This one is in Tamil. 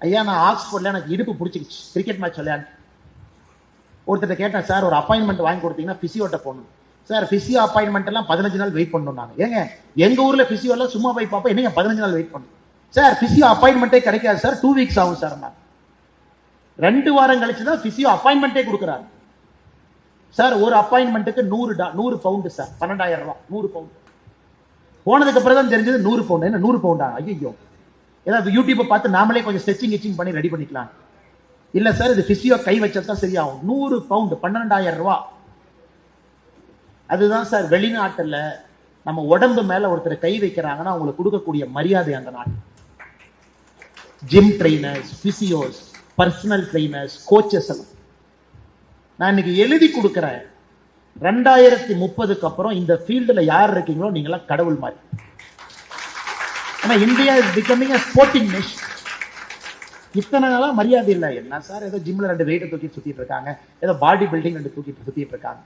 ஐயா நான் ஆக்ஸ்போர்ட்ல எனக்கு இடுப்பு பிடிச்சிக்கிச்சு கிரிக்கெட் மேட்ச் விளையாண்டு ஒருத்தர் கேட்டேன் சார் ஒரு அப்பாயின்மெண்ட் வாங்கி கொடுத்தீங்கன்னா பிசியோட்ட போகணும் சார் பிசியோ அப்பாயின்மெண்ட் எல்லாம் 15 நாள் வெயிட் பண்ணணும் நாங்க ஏங்க எங்க ஊர்ல பிசியோ எல்லாம் சும்மா போய் பார்ப்போம் என்னங்க 15 நாள் வெயிட் பண்ணணும் சார் பிசியோ அப்பாயின்மெண்ட்டே கிடைக்காது சார் 2 வீக்ஸ் ஆகும் சார் நான் 2 வாரம் கழிச்சு தான் பிசியோ அப்பாயின்மெண்ட்டே கொடுக்குறாரு சார் ஒரு அப்பாயின்மெண்ட்டுக்கு 100 பவுண்டு சார் 12,000 ரூபாய் 100 பவுண்டு போனதுக்கு அப்புறம் தான் தெரிஞ்சது 100 பவுண்டு என்ன 100 பவுண்டா ஐயோ ஏதாவது யூடியூப்பை பார்த்து நாமளே கொஞ்சம் ஸ்ட்ரெச்சிங் பண்ணி ரெடி பண்ணிக்கலாம் இல்ல சார் இது பிசியோ கை வச்சதான் சரியாகும் 100 பவுண்டு 12,000 ரூபாய் அதுதான் சார் வெளிநாட்டுல நம்ம உடம்பு மேல ஒருத்தர் கை வைக்கிறாங்கன்னா அவங்களுக்கு கொடுக்கக்கூடிய மரியாதை அந்த நாட்டு gym trainers physios personal trainers coaches எல்லாம் நான் இன்னைக்கு எழுதி கொடுக்கிறேன் 2030க்கு அப்புறம் இந்த ஃபீல்டுல யார் இருக்கீங்களோ நீங்களாம் கடவுள் மாதிரி ஆனா India is becoming a sporting nation இத்தனை நாளா மரியாதை இல்லை என்ன சார் ஏதோ ஜிம்ல 2 வெயிட்டை தூக்கி சுத்திட்டு இருக்காங்க ஏதோ பாடி பில்டிங் 2 தூக்கிட்டு சுத்திட்டு இருக்காங்க